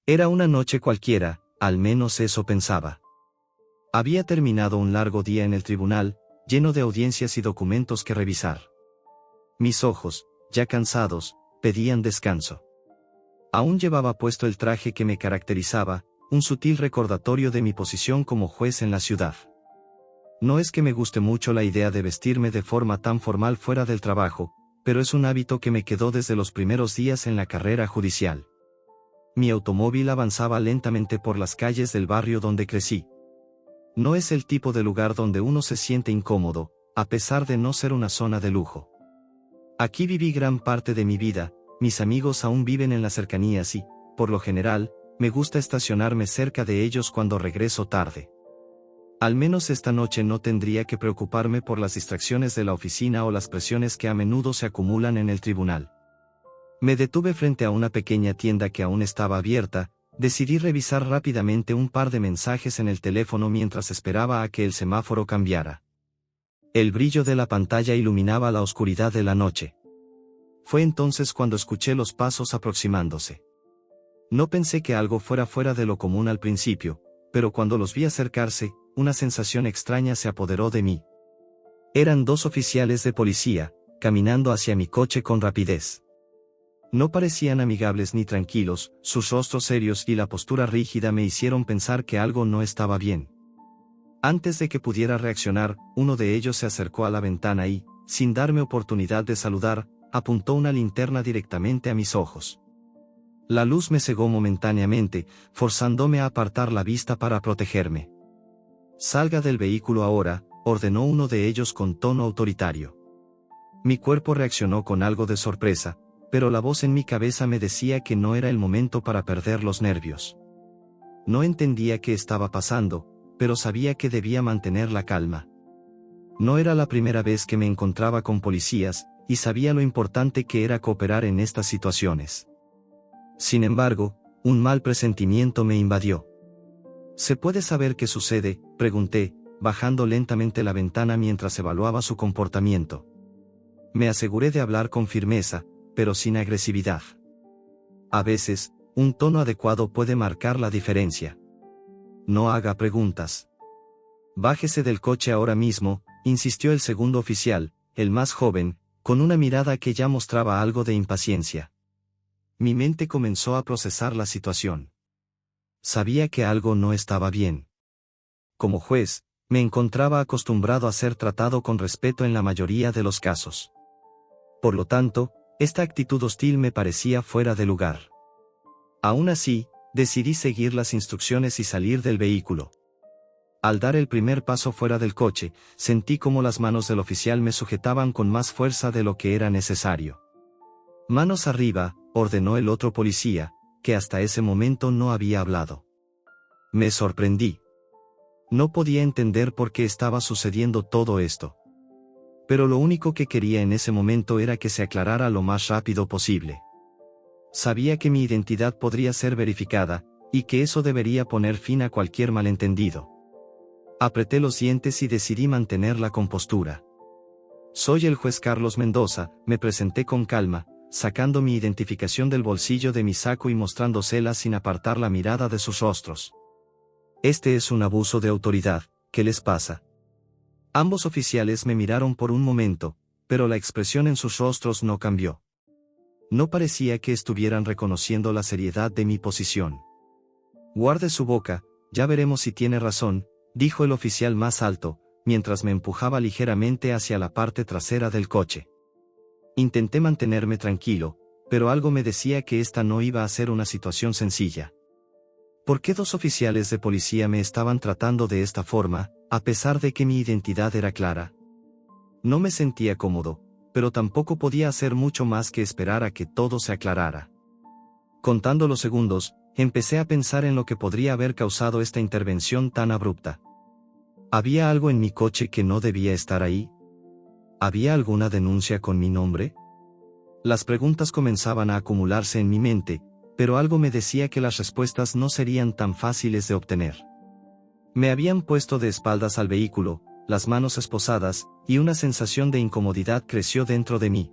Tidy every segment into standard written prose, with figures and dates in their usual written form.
Era una noche cualquiera, al menos eso pensaba. Había terminado un largo día en el tribunal, lleno de audiencias y documentos que revisar. Mis ojos, ya cansados, pedían descanso. Aún llevaba puesto el traje que me caracterizaba, un sutil recordatorio de mi posición como juez en la ciudad. No es que me guste mucho la idea de vestirme de forma tan formal fuera del trabajo, pero es un hábito que me quedó desde los primeros días en la carrera judicial. Mi automóvil avanzaba lentamente por las calles del barrio donde crecí. No es el tipo de lugar donde uno se siente incómodo, a pesar de no ser una zona de lujo. Aquí viví gran parte de mi vida, mis amigos aún viven en las cercanías y, por lo general, me gusta estacionarme cerca de ellos cuando regreso tarde. Al menos esta noche no tendría que preocuparme por las distracciones de la oficina o las presiones que a menudo se acumulan en el tribunal. Me detuve frente a una pequeña tienda que aún estaba abierta, decidí revisar rápidamente un par de mensajes en el teléfono mientras esperaba a que el semáforo cambiara. El brillo de la pantalla iluminaba la oscuridad de la noche. Fue entonces cuando escuché los pasos aproximándose. No pensé que algo fuera fuera de lo común al principio, pero cuando los vi acercarse, una sensación extraña se apoderó de mí. Eran dos oficiales de policía, caminando hacia mi coche con rapidez. No parecían amigables ni tranquilos, sus rostros serios y la postura rígida me hicieron pensar que algo no estaba bien. Antes de que pudiera reaccionar, uno de ellos se acercó a la ventana y, sin darme oportunidad de saludar, apuntó una linterna directamente a mis ojos. La luz me cegó momentáneamente, forzándome a apartar la vista para protegerme. «Salga del vehículo ahora», ordenó uno de ellos con tono autoritario. Mi cuerpo reaccionó con algo de sorpresa, pero la voz en mi cabeza me decía que no era el momento para perder los nervios. No entendía qué estaba pasando, pero sabía que debía mantener la calma. No era la primera vez que me encontraba con policías, y sabía lo importante que era cooperar en estas situaciones. Sin embargo, un mal presentimiento me invadió. «¿Se puede saber qué sucede?», pregunté, bajando lentamente la ventana mientras evaluaba su comportamiento. Me aseguré de hablar con firmeza, pero sin agresividad. A veces, un tono adecuado puede marcar la diferencia. «No haga preguntas. Bájese del coche ahora mismo», insistió el segundo oficial, el más joven, con una mirada que ya mostraba algo de impaciencia. Mi mente comenzó a procesar la situación. Sabía que algo no estaba bien. Como juez, me encontraba acostumbrado a ser tratado con respeto en la mayoría de los casos. Por lo tanto, esta actitud hostil me parecía fuera de lugar. Aún así, decidí seguir las instrucciones y salir del vehículo. Al dar el primer paso fuera del coche, sentí como las manos del oficial me sujetaban con más fuerza de lo que era necesario. «Manos arriba», ordenó el otro policía, que hasta ese momento no había hablado. Me sorprendí. No podía entender por qué estaba sucediendo todo esto. Pero lo único que quería en ese momento era que se aclarara lo más rápido posible. Sabía que mi identidad podría ser verificada, y que eso debería poner fin a cualquier malentendido. Apreté los dientes y decidí mantener la compostura. «Soy el juez Carlos Mendoza», me presenté con calma, sacando mi identificación del bolsillo de mi saco y mostrándosela sin apartar la mirada de sus rostros. «Este es un abuso de autoridad, ¿qué les pasa?». Ambos oficiales me miraron por un momento, pero la expresión en sus rostros no cambió. No parecía que estuvieran reconociendo la seriedad de mi posición. «Guarde su boca, ya veremos si tiene razón», dijo el oficial más alto, mientras me empujaba ligeramente hacia la parte trasera del coche. Intenté mantenerme tranquilo, pero algo me decía que esta no iba a ser una situación sencilla. ¿Por qué dos oficiales de policía me estaban tratando de esta forma, a pesar de que mi identidad era clara? No me sentía cómodo, pero tampoco podía hacer mucho más que esperar a que todo se aclarara. Contando los segundos, empecé a pensar en lo que podría haber causado esta intervención tan abrupta. ¿Había algo en mi coche que no debía estar ahí? ¿Había alguna denuncia con mi nombre? Las preguntas comenzaban a acumularse en mi mente, pero algo me decía que las respuestas no serían tan fáciles de obtener. Me habían puesto de espaldas al vehículo, las manos esposadas, y una sensación de incomodidad creció dentro de mí.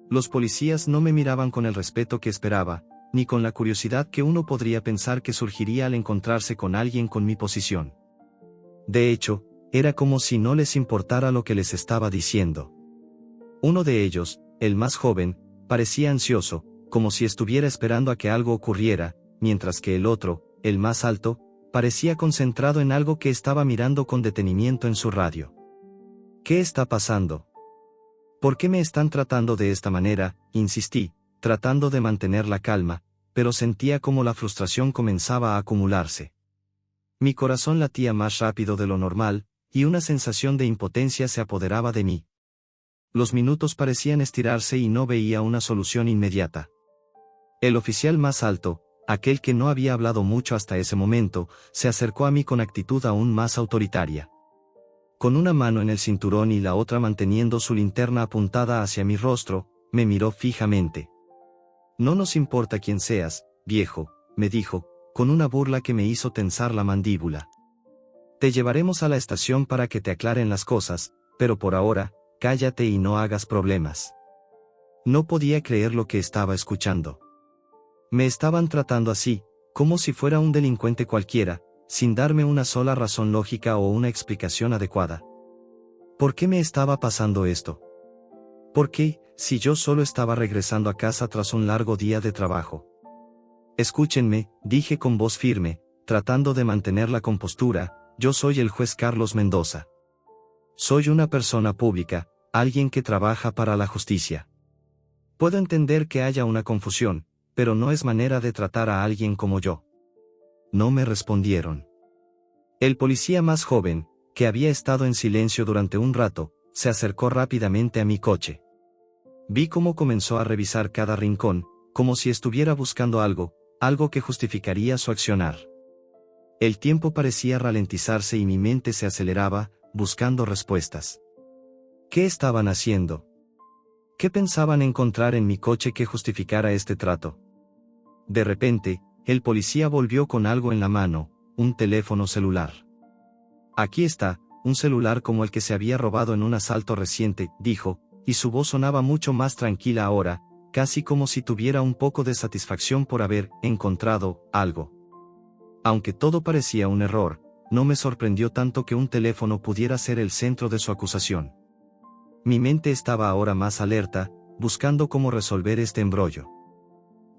Los policías no me miraban con el respeto que esperaba, ni con la curiosidad que uno podría pensar que surgiría al encontrarse con alguien con mi posición. De hecho, era como si no les importara lo que les estaba diciendo. Uno de ellos, el más joven, parecía ansioso, como si estuviera esperando a que algo ocurriera, mientras que el otro, el más alto, parecía concentrado en algo que estaba mirando con detenimiento en su radio. ¿Qué está pasando? ¿Por qué me están tratando de esta manera?, insistí, tratando de mantener la calma, pero sentía como la frustración comenzaba a acumularse. Mi corazón latía más rápido de lo normal, y una sensación de impotencia se apoderaba de mí. Los minutos parecían estirarse y no veía una solución inmediata. El oficial más alto, aquel que no había hablado mucho hasta ese momento, se acercó a mí con actitud aún más autoritaria. Con una mano en el cinturón y la otra manteniendo su linterna apuntada hacia mi rostro, me miró fijamente. «No nos importa quién seas, viejo», me dijo, con una burla que me hizo tensar la mandíbula. «Te llevaremos a la estación para que te aclaren las cosas, pero por ahora, cállate y no hagas problemas». No podía creer lo que estaba escuchando. Me estaban tratando así, como si fuera un delincuente cualquiera, sin darme una sola razón lógica o una explicación adecuada. ¿Por qué me estaba pasando esto? ¿Por qué, si yo solo estaba regresando a casa tras un largo día de trabajo? «Escúchenme», dije con voz firme, tratando de mantener la compostura, «yo soy el juez Carlos Mendoza. Soy una persona pública, alguien que trabaja para la justicia. Puedo entender que haya una confusión, pero no es manera de tratar a alguien como yo». No me respondieron. El policía más joven, que había estado en silencio durante un rato, se acercó rápidamente a mi coche. Vi cómo comenzó a revisar cada rincón, como si estuviera buscando algo que justificaría su accionar. El tiempo parecía ralentizarse y mi mente se aceleraba, buscando respuestas. ¿Qué estaban haciendo? ¿Qué pensaban encontrar en mi coche que justificara este trato? De repente, el policía volvió con algo en la mano, un teléfono celular. «Aquí está, un celular como el que se había robado en un asalto reciente», dijo, y su voz sonaba mucho más tranquila ahora, casi como si tuviera un poco de satisfacción por haber encontrado algo. Aunque todo parecía un error, no me sorprendió tanto que un teléfono pudiera ser el centro de su acusación. Mi mente estaba ahora más alerta, buscando cómo resolver este embrollo.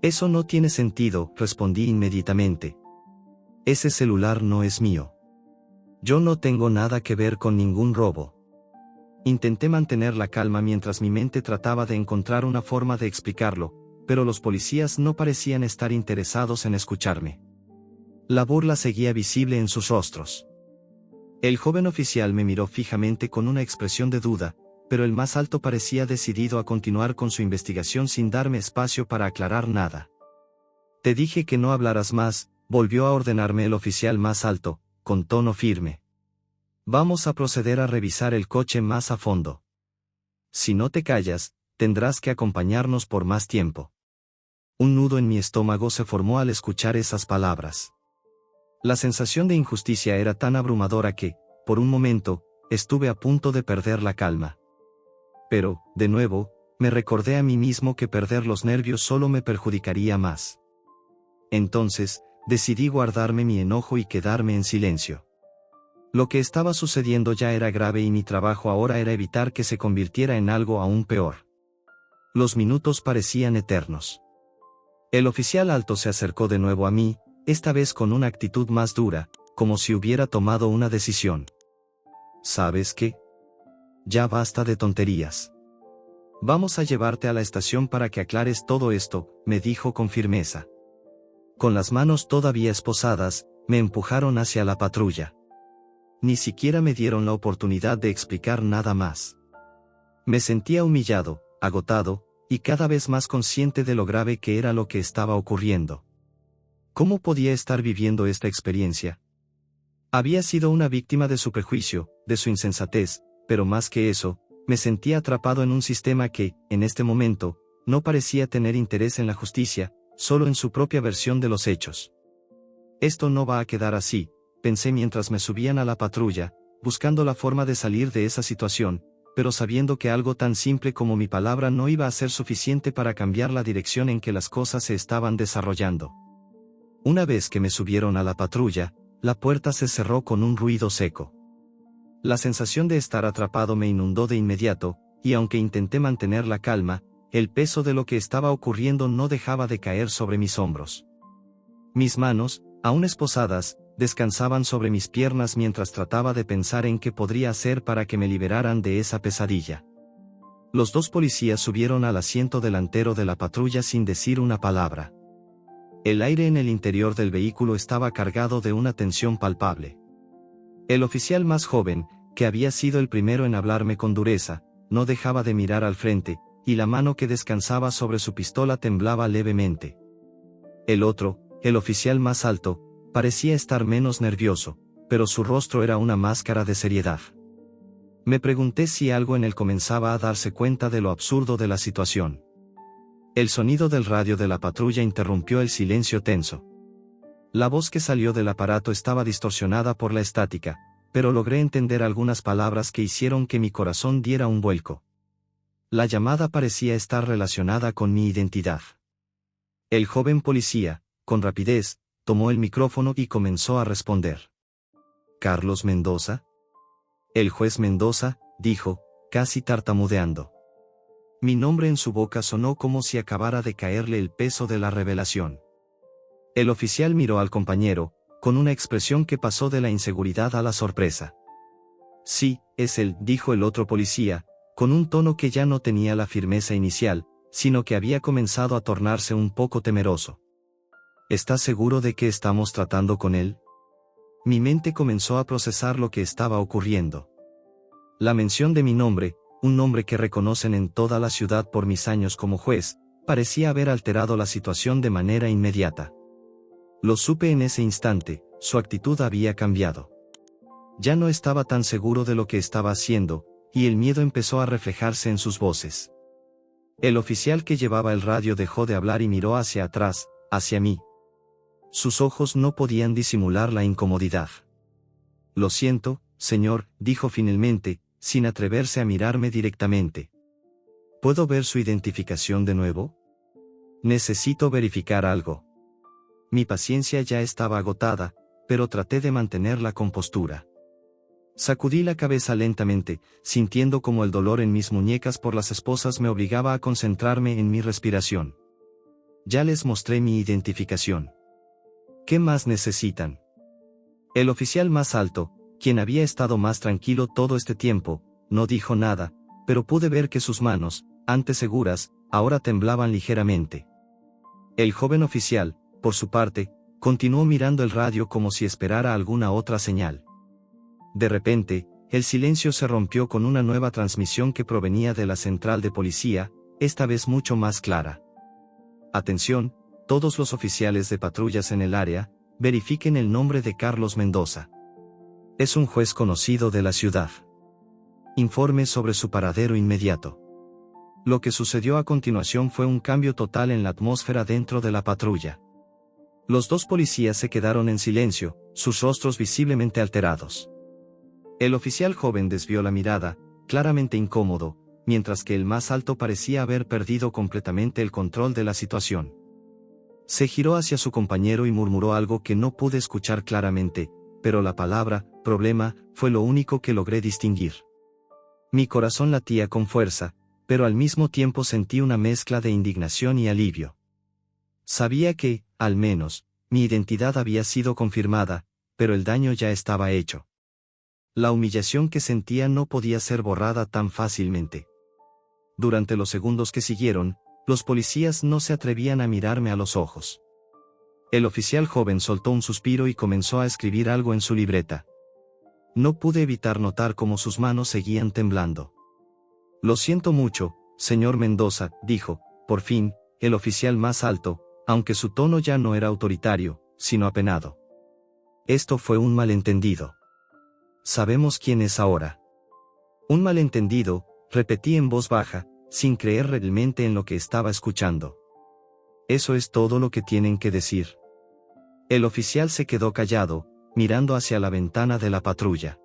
«Eso no tiene sentido», respondí inmediatamente. «Ese celular no es mío. Yo no tengo nada que ver con ningún robo». Intenté mantener la calma mientras mi mente trataba de encontrar una forma de explicarlo, pero los policías no parecían estar interesados en escucharme. La burla seguía visible en sus rostros. El joven oficial me miró fijamente con una expresión de duda, pero el más alto parecía decidido a continuar con su investigación sin darme espacio para aclarar nada. «Te dije que no hablaras más», volvió a ordenarme el oficial más alto, con tono firme. «Vamos a proceder a revisar el coche más a fondo. Si no te callas, tendrás que acompañarnos por más tiempo». Un nudo en mi estómago se formó al escuchar esas palabras. La sensación de injusticia era tan abrumadora que, por un momento, estuve a punto de perder la calma. Pero, de nuevo, me recordé a mí mismo que perder los nervios solo me perjudicaría más. Entonces, decidí guardarme mi enojo y quedarme en silencio. Lo que estaba sucediendo ya era grave y mi trabajo ahora era evitar que se convirtiera en algo aún peor. Los minutos parecían eternos. El oficial alto se acercó de nuevo a mí, esta vez con una actitud más dura, como si hubiera tomado una decisión. «¿Sabes qué? Ya basta de tonterías. Vamos a llevarte a la estación para que aclares todo esto», me dijo con firmeza. Con las manos todavía esposadas, me empujaron hacia la patrulla. Ni siquiera me dieron la oportunidad de explicar nada más. Me sentía humillado, agotado, y cada vez más consciente de lo grave que era lo que estaba ocurriendo. ¿Cómo podía estar viviendo esta experiencia? Había sido una víctima de su prejuicio, de su insensatez, pero más que eso, me sentía atrapado en un sistema que, en este momento, no parecía tener interés en la justicia, solo en su propia versión de los hechos. «Esto no va a quedar así», pensé mientras me subían a la patrulla, buscando la forma de salir de esa situación, pero sabiendo que algo tan simple como mi palabra no iba a ser suficiente para cambiar la dirección en que las cosas se estaban desarrollando. Una vez que me subieron a la patrulla, la puerta se cerró con un ruido seco. La sensación de estar atrapado me inundó de inmediato, y aunque intenté mantener la calma, el peso de lo que estaba ocurriendo no dejaba de caer sobre mis hombros. Mis manos, aún esposadas, descansaban sobre mis piernas mientras trataba de pensar en qué podría hacer para que me liberaran de esa pesadilla. Los dos policías subieron al asiento delantero de la patrulla sin decir una palabra. El aire en el interior del vehículo estaba cargado de una tensión palpable. El oficial más joven, que había sido el primero en hablarme con dureza, no dejaba de mirar al frente, y la mano que descansaba sobre su pistola temblaba levemente. El otro, el oficial más alto, parecía estar menos nervioso, pero su rostro era una máscara de seriedad. Me pregunté si algo en él comenzaba a darse cuenta de lo absurdo de la situación. El sonido del radio de la patrulla interrumpió el silencio tenso. La voz que salió del aparato estaba distorsionada por la estática, pero logré entender algunas palabras que hicieron que mi corazón diera un vuelco. La llamada parecía estar relacionada con mi identidad. El joven policía, con rapidez, tomó el micrófono y comenzó a responder. ¿Carlos Mendoza? El juez Mendoza, dijo, casi tartamudeando. Mi nombre en su boca sonó como si acabara de caerle el peso de la revelación. El oficial miró al compañero, con una expresión que pasó de la inseguridad a la sorpresa. Sí, es él, dijo el otro policía, con un tono que ya no tenía la firmeza inicial, sino que había comenzado a tornarse un poco temeroso. ¿Estás seguro de que estamos tratando con él? Mi mente comenzó a procesar lo que estaba ocurriendo. La mención de mi nombre, un nombre que reconocen en toda la ciudad por mis años como juez, parecía haber alterado la situación de manera inmediata. Lo supe en ese instante, su actitud había cambiado. Ya no estaba tan seguro de lo que estaba haciendo, y el miedo empezó a reflejarse en sus voces. El oficial que llevaba el radio dejó de hablar y miró hacia atrás, hacia mí. Sus ojos no podían disimular la incomodidad. Lo siento, señor, dijo finalmente, sin atreverse a mirarme directamente. ¿Puedo ver su identificación de nuevo? Necesito verificar algo. Mi paciencia ya estaba agotada, pero traté de mantener la compostura. Sacudí la cabeza lentamente, sintiendo como el dolor en mis muñecas por las esposas me obligaba a concentrarme en mi respiración. Ya les mostré mi identificación. ¿Qué más necesitan? El oficial más alto, quien había estado más tranquilo todo este tiempo, no dijo nada, pero pude ver que sus manos, antes seguras, ahora temblaban ligeramente. El joven oficial, por su parte, continuó mirando el radio como si esperara alguna otra señal. De repente, el silencio se rompió con una nueva transmisión que provenía de la central de policía, esta vez mucho más clara. Atención, todos los oficiales de patrullas en el área, verifiquen el nombre de Carlos Mendoza. Es un juez conocido de la ciudad. Informe sobre su paradero inmediato. Lo que sucedió a continuación fue un cambio total en la atmósfera dentro de la patrulla. Los dos policías se quedaron en silencio, sus rostros visiblemente alterados. El oficial joven desvió la mirada, claramente incómodo, mientras que el más alto parecía haber perdido completamente el control de la situación. Se giró hacia su compañero y murmuró algo que no pude escuchar claramente, pero la palabra, problema, fue lo único que logré distinguir. Mi corazón latía con fuerza, pero al mismo tiempo sentí una mezcla de indignación y alivio. Sabía que, al menos, mi identidad había sido confirmada, pero el daño ya estaba hecho. La humillación que sentía no podía ser borrada tan fácilmente. Durante los segundos que siguieron, los policías no se atrevían a mirarme a los ojos. El oficial joven soltó un suspiro y comenzó a escribir algo en su libreta. No pude evitar notar cómo sus manos seguían temblando. Lo siento mucho, señor Mendoza, dijo, por fin, el oficial más alto, aunque su tono ya no era autoritario, sino apenado. Esto fue un malentendido. Sabemos quién es ahora. Un malentendido, repetí en voz baja, sin creer realmente en lo que estaba escuchando. Eso es todo lo que tienen que decir. El oficial se quedó callado, mirando hacia la ventana de la patrulla.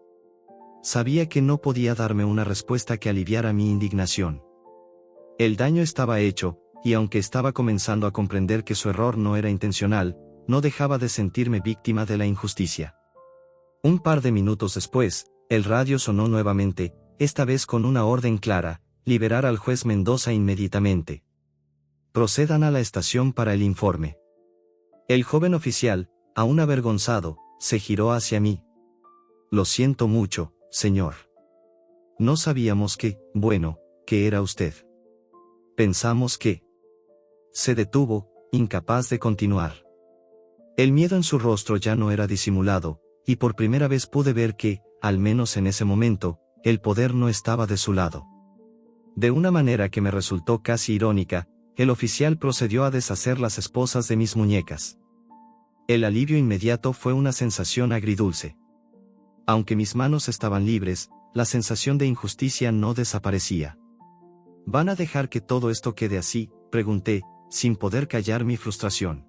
Sabía que no podía darme una respuesta que aliviara mi indignación. El daño estaba hecho, y aunque estaba comenzando a comprender que su error no era intencional, no dejaba de sentirme víctima de la injusticia. Un par de minutos después, el radio sonó nuevamente, esta vez con una orden clara: liberar al juez Mendoza inmediatamente. Procedan a la estación para el informe. El joven oficial, aún avergonzado, se giró hacia mí. Lo siento mucho, señor. No sabíamos que era usted. Pensamos que... Se detuvo, incapaz de continuar. El miedo en su rostro ya no era disimulado, y por primera vez pude ver que, al menos en ese momento, el poder no estaba de su lado. De una manera que me resultó casi irónica, el oficial procedió a deshacer las esposas de mis muñecas. El alivio inmediato fue una sensación agridulce. Aunque mis manos estaban libres, la sensación de injusticia no desaparecía. ¿Van a dejar que todo esto quede así?, pregunté, sin poder callar mi frustración.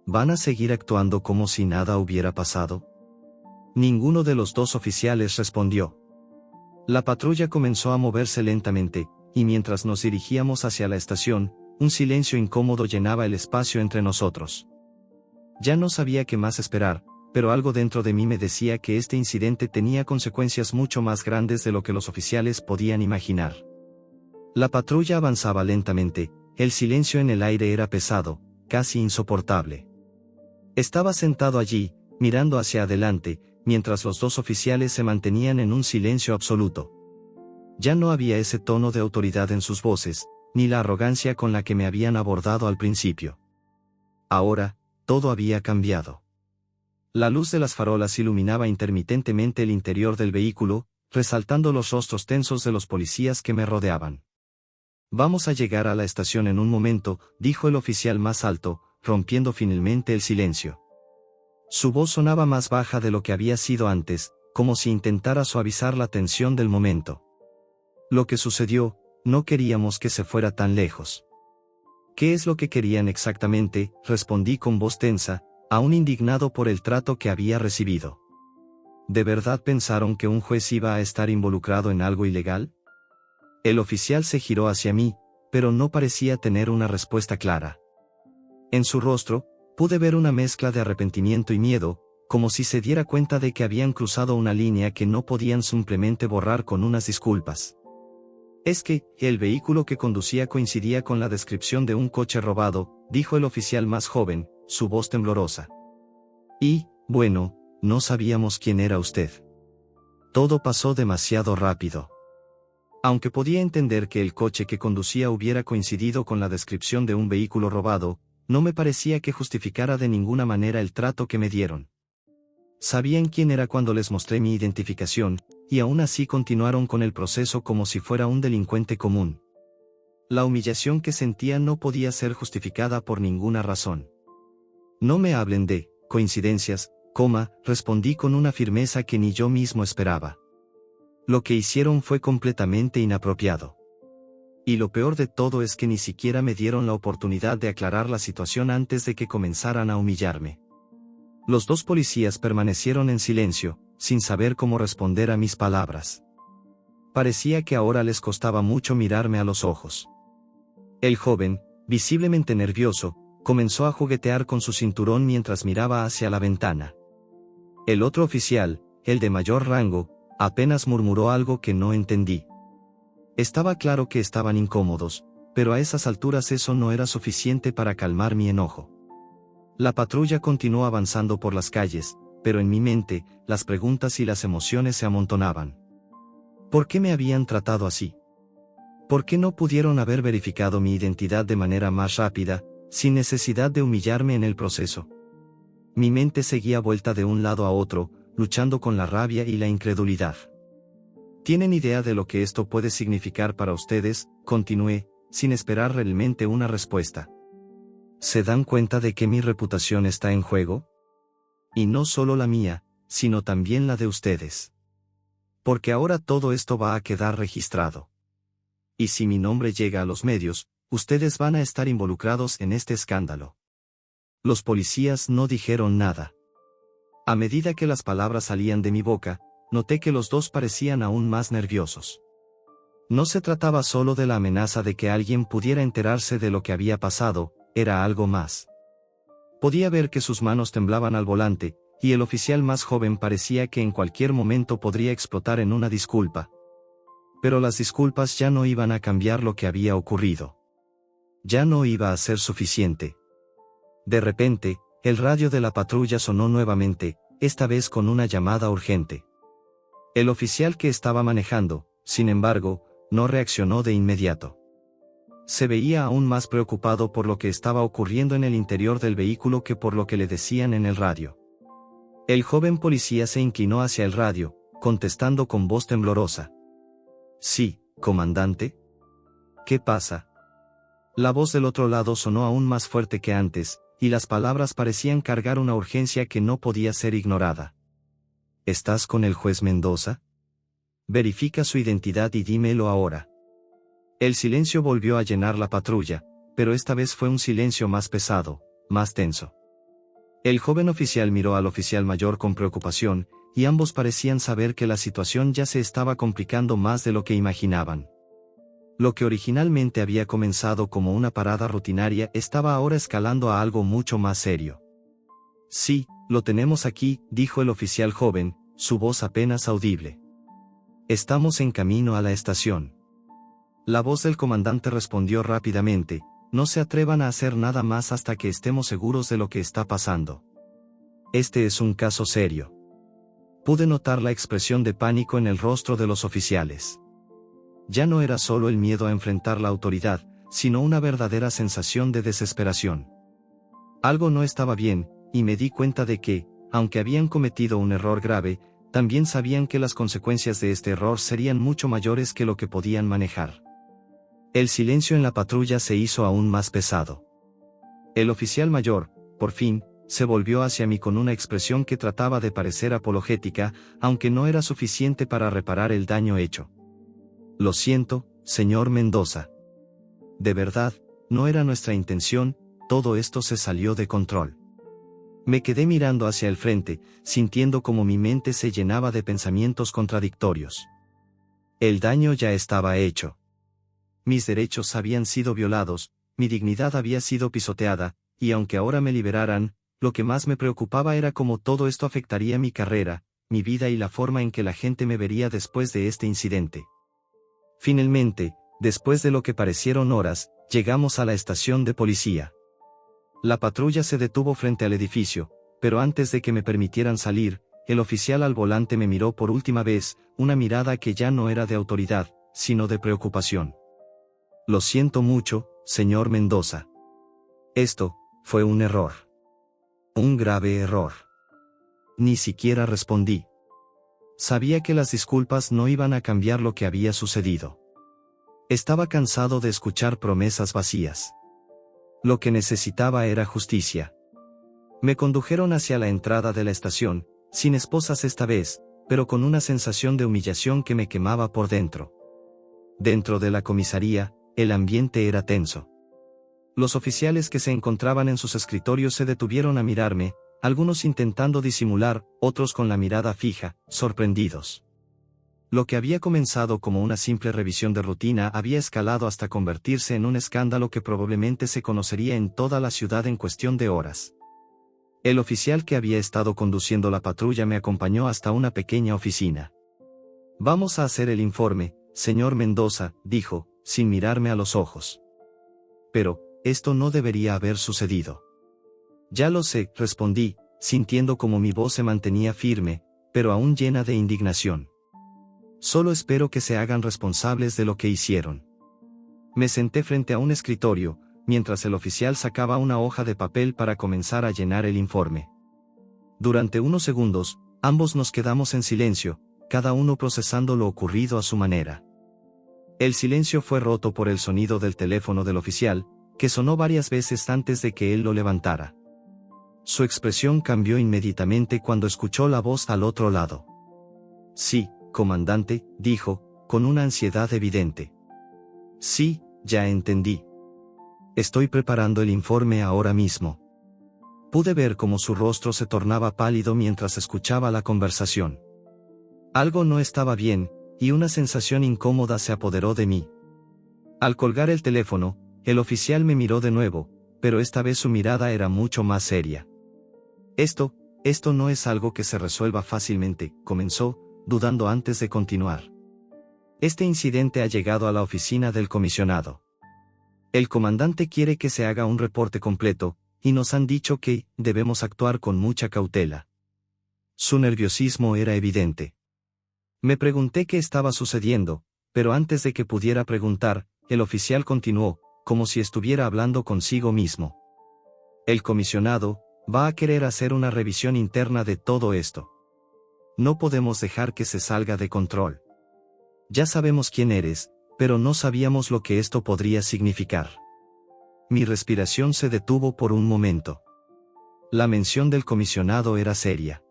¿Van a seguir actuando como si nada hubiera pasado? Ninguno de los dos oficiales respondió. La patrulla comenzó a moverse lentamente, y mientras nos dirigíamos hacia la estación, un silencio incómodo llenaba el espacio entre nosotros. Ya no sabía qué más esperar, pero algo dentro de mí me decía que este incidente tenía consecuencias mucho más grandes de lo que los oficiales podían imaginar. La patrulla avanzaba lentamente, el silencio en el aire era pesado, casi insoportable. Estaba sentado allí, mirando hacia adelante, mientras los dos oficiales se mantenían en un silencio absoluto. Ya no había ese tono de autoridad en sus voces, ni la arrogancia con la que me habían abordado al principio. Ahora, todo había cambiado. La luz de las farolas iluminaba intermitentemente el interior del vehículo, resaltando los rostros tensos de los policías que me rodeaban. «Vamos a llegar a la estación en un momento», dijo el oficial más alto, rompiendo finalmente el silencio. Su voz sonaba más baja de lo que había sido antes, como si intentara suavizar la tensión del momento. Lo que sucedió, no queríamos que se fuera tan lejos. «¿Qué es lo que querían exactamente?», respondí con voz tensa, aún indignado por el trato que había recibido. ¿De verdad pensaron que un juez iba a estar involucrado en algo ilegal? El oficial se giró hacia mí, pero no parecía tener una respuesta clara. En su rostro, pude ver una mezcla de arrepentimiento y miedo, como si se diera cuenta de que habían cruzado una línea que no podían simplemente borrar con unas disculpas. «Es que, el vehículo que conducía coincidía con la descripción de un coche robado», dijo el oficial más joven, su voz temblorosa. «Y, bueno, no sabíamos quién era usted. Todo pasó demasiado rápido». Aunque podía entender que el coche que conducía hubiera coincidido con la descripción de un vehículo robado, no me parecía que justificara de ninguna manera el trato que me dieron. Sabían quién era cuando les mostré mi identificación, y aún así continuaron con el proceso como si fuera un delincuente común. La humillación que sentía no podía ser justificada por ninguna razón. «No me hablen de coincidencias», respondí con una firmeza que ni yo mismo esperaba. Lo que hicieron fue completamente inapropiado. Y lo peor de todo es que ni siquiera me dieron la oportunidad de aclarar la situación antes de que comenzaran a humillarme. Los dos policías permanecieron en silencio, sin saber cómo responder a mis palabras. Parecía que ahora les costaba mucho mirarme a los ojos. El joven, visiblemente nervioso, comenzó a juguetear con su cinturón mientras miraba hacia la ventana. El otro oficial, el de mayor rango, apenas murmuró algo que no entendí. Estaba claro que estaban incómodos, pero a esas alturas eso no era suficiente para calmar mi enojo. La patrulla continuó avanzando por las calles, pero en mi mente, las preguntas y las emociones se amontonaban. ¿Por qué me habían tratado así? ¿Por qué no pudieron haber verificado mi identidad de manera más rápida, sin necesidad de humillarme en el proceso? Mi mente seguía vuelta de un lado a otro, luchando con la rabia y la incredulidad. ¿Tienen idea de lo que esto puede significar para ustedes?, continué, sin esperar realmente una respuesta. ¿Se dan cuenta de que mi reputación está en juego? Y no solo la mía, sino también la de ustedes. Porque ahora todo esto va a quedar registrado. Y si mi nombre llega a los medios, ustedes van a estar involucrados en este escándalo. Los policías no dijeron nada. A medida que las palabras salían de mi boca, noté que los dos parecían aún más nerviosos. No se trataba solo de la amenaza de que alguien pudiera enterarse de lo que había pasado, era algo más. Podía ver que sus manos temblaban al volante, y el oficial más joven parecía que en cualquier momento podría explotar en una disculpa. Pero las disculpas ya no iban a cambiar lo que había ocurrido. Ya no iba a ser suficiente. De repente, el radio de la patrulla sonó nuevamente, esta vez con una llamada urgente. El oficial que estaba manejando, sin embargo, no reaccionó de inmediato. Se veía aún más preocupado por lo que estaba ocurriendo en el interior del vehículo que por lo que le decían en el radio. El joven policía se inclinó hacia el radio, contestando con voz temblorosa. «Sí, comandante». «¿Qué pasa?». La voz del otro lado sonó aún más fuerte que antes, y las palabras parecían cargar una urgencia que no podía ser ignorada. «¿Estás con el juez Mendoza? Verifica su identidad y dímelo ahora». El silencio volvió a llenar la patrulla, pero esta vez fue un silencio más pesado, más tenso. El joven oficial miró al oficial mayor con preocupación, y ambos parecían saber que la situación ya se estaba complicando más de lo que imaginaban. Lo que originalmente había comenzado como una parada rutinaria estaba ahora escalando a algo mucho más serio. «Sí, lo tenemos aquí», dijo el oficial joven, su voz apenas audible. «Estamos en camino a la estación». La voz del comandante respondió rápidamente: «No se atrevan a hacer nada más hasta que estemos seguros de lo que está pasando. Este es un caso serio». Pude notar la expresión de pánico en el rostro de los oficiales. Ya no era solo el miedo a enfrentar la autoridad, sino una verdadera sensación de desesperación. Algo no estaba bien, y me di cuenta de que, aunque habían cometido un error grave, también sabían que las consecuencias de este error serían mucho mayores que lo que podían manejar. El silencio en la patrulla se hizo aún más pesado. El oficial mayor, por fin, se volvió hacia mí con una expresión que trataba de parecer apologética, aunque no era suficiente para reparar el daño hecho. «Lo siento, señor Mendoza. De verdad, no era nuestra intención, todo esto se salió de control». Me quedé mirando hacia el frente, sintiendo como mi mente se llenaba de pensamientos contradictorios. El daño ya estaba hecho. Mis derechos habían sido violados, mi dignidad había sido pisoteada, y aunque ahora me liberaran, lo que más me preocupaba era cómo todo esto afectaría mi carrera, mi vida y la forma en que la gente me vería después de este incidente. Finalmente, después de lo que parecieron horas, llegamos a la estación de policía. La patrulla se detuvo frente al edificio, pero antes de que me permitieran salir, el oficial al volante me miró por última vez, una mirada que ya no era de autoridad, sino de preocupación. «Lo siento mucho, señor Mendoza. Esto fue un error. Un grave error». Ni siquiera respondí. Sabía que las disculpas no iban a cambiar lo que había sucedido. Estaba cansado de escuchar promesas vacías. Lo que necesitaba era justicia. Me condujeron hacia la entrada de la estación, sin esposas esta vez, pero con una sensación de humillación que me quemaba por dentro. Dentro de la comisaría, el ambiente era tenso. Los oficiales que se encontraban en sus escritorios se detuvieron a mirarme, algunos intentando disimular, otros con la mirada fija, sorprendidos. Lo que había comenzado como una simple revisión de rutina había escalado hasta convertirse en un escándalo que probablemente se conocería en toda la ciudad en cuestión de horas. El oficial que había estado conduciendo la patrulla me acompañó hasta una pequeña oficina. «Vamos a hacer el informe, señor Mendoza», dijo, sin mirarme a los ojos. «Pero, esto no debería haber sucedido». «Ya lo sé», respondí, sintiendo como mi voz se mantenía firme, pero aún llena de indignación. «Solo espero que se hagan responsables de lo que hicieron». Me senté frente a un escritorio, mientras el oficial sacaba una hoja de papel para comenzar a llenar el informe. Durante unos segundos, ambos nos quedamos en silencio, cada uno procesando lo ocurrido a su manera. El silencio fue roto por el sonido del teléfono del oficial, que sonó varias veces antes de que él lo levantara. Su expresión cambió inmediatamente cuando escuchó la voz al otro lado. «Sí, comandante», dijo, con una ansiedad evidente. «Sí, ya entendí. Estoy preparando el informe ahora mismo». Pude ver cómo su rostro se tornaba pálido mientras escuchaba la conversación. Algo no estaba bien, y una sensación incómoda se apoderó de mí. Al colgar el teléfono, el oficial me miró de nuevo, pero esta vez su mirada era mucho más seria. Esto no es algo que se resuelva fácilmente, comenzó, dudando antes de continuar. Este incidente ha llegado a la oficina del comisionado. El comandante quiere que se haga un reporte completo, y nos han dicho que debemos actuar con mucha cautela. Su nerviosismo era evidente. Me pregunté qué estaba sucediendo, pero antes de que pudiera preguntar, el oficial continuó, como si estuviera hablando consigo mismo. El comisionado va a querer hacer una revisión interna de todo esto. No podemos dejar que se salga de control. Ya sabemos quién eres, pero no sabíamos lo que esto podría significar. Mi respiración se detuvo por un momento. La mención del comisionado era seria.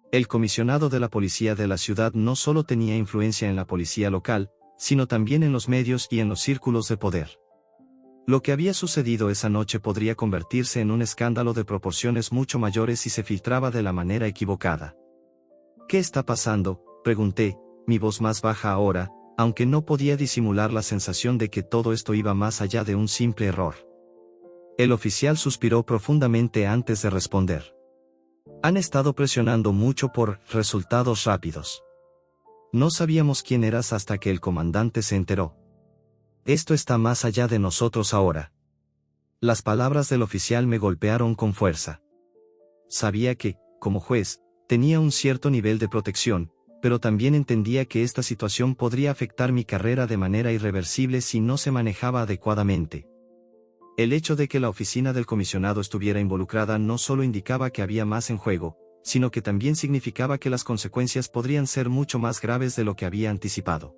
El comisionado de la policía de la ciudad no solo tenía influencia en la policía local, sino también en los medios y en los círculos de poder. Lo que había sucedido esa noche podría convertirse en un escándalo de proporciones mucho mayores si se filtraba de la manera equivocada. ¿Qué está pasando?, pregunté, mi voz más baja ahora, aunque no podía disimular la sensación de que todo esto iba más allá de un simple error. El oficial suspiró profundamente antes de responder. Han estado presionando mucho por resultados rápidos. No sabíamos quién eras hasta que el comandante se enteró. Esto está más allá de nosotros ahora. Las palabras del oficial me golpearon con fuerza. Sabía que, como juez, tenía un cierto nivel de protección, pero también entendía que esta situación podría afectar mi carrera de manera irreversible si no se manejaba adecuadamente. El hecho de que la oficina del comisionado estuviera involucrada no solo indicaba que había más en juego, sino que también significaba que las consecuencias podrían ser mucho más graves de lo que había anticipado.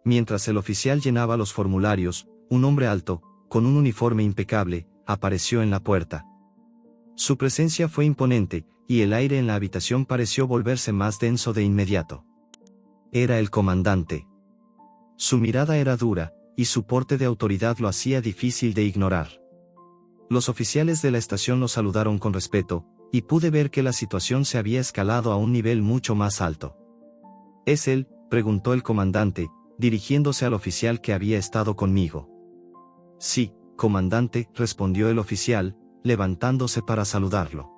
Mientras el oficial llenaba los formularios, un hombre alto, con un uniforme impecable, apareció en la puerta. Su presencia fue imponente, y el aire en la habitación pareció volverse más denso de inmediato. Era el comandante. Su mirada era dura, y su porte de autoridad lo hacía difícil de ignorar. Los oficiales de la estación lo saludaron con respeto, y pude ver que la situación se había escalado a un nivel mucho más alto. ¿Es él?, preguntó el comandante, dirigiéndose al oficial que había estado conmigo. Sí, comandante, respondió el oficial, levantándose para saludarlo.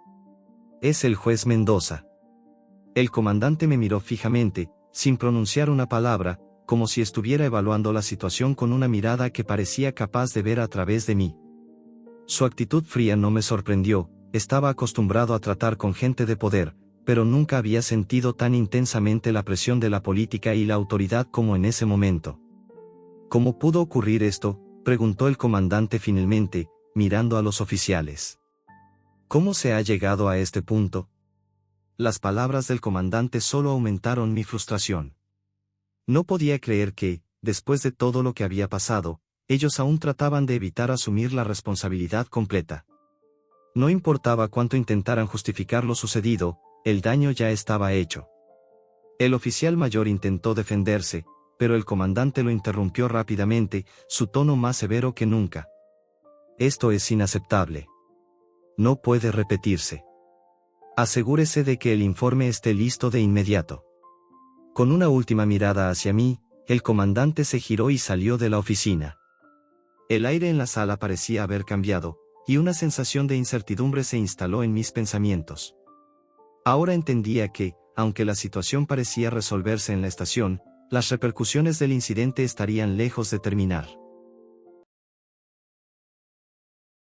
Es el juez Mendoza. El comandante me miró fijamente, sin pronunciar una palabra, como si estuviera evaluando la situación con una mirada que parecía capaz de ver a través de mí. Su actitud fría no me sorprendió, estaba acostumbrado a tratar con gente de poder, pero nunca había sentido tan intensamente la presión de la política y la autoridad como en ese momento. ¿Cómo pudo ocurrir esto?, preguntó el comandante finalmente, mirando a los oficiales. ¿Cómo se ha llegado a este punto? Las palabras del comandante solo aumentaron mi frustración. No podía creer que, después de todo lo que había pasado, ellos aún trataban de evitar asumir la responsabilidad completa. No importaba cuánto intentaran justificar lo sucedido, el daño ya estaba hecho. El oficial mayor intentó defenderse, pero el comandante lo interrumpió rápidamente, su tono más severo que nunca. Esto es inaceptable. No puede repetirse. Asegúrese de que el informe esté listo de inmediato. Con una última mirada hacia mí, el comandante se giró y salió de la oficina. El aire en la sala parecía haber cambiado, y una sensación de incertidumbre se instaló en mis pensamientos. Ahora entendía que, aunque la situación parecía resolverse en la estación, las repercusiones del incidente estarían lejos de terminar.